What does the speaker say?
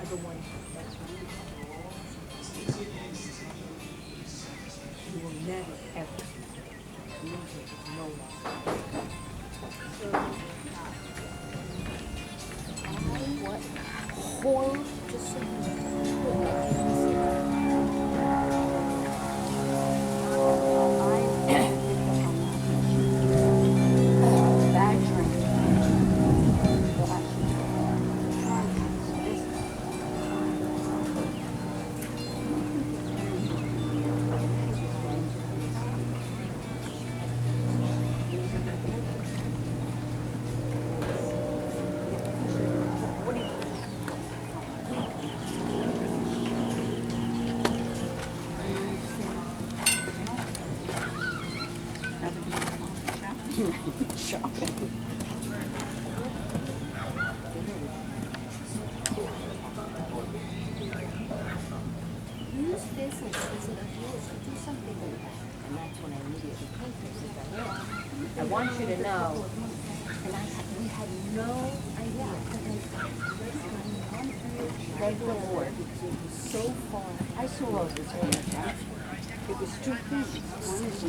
the one that's you will never ever lose it with no one. What horror just so shopping. Use this and use it as yours. Do something with that. And that's when I immediately came to this. I want you to know, and we had no idea. Thank the Lord. It was so far. I saw Rose's hair. It was two things. One is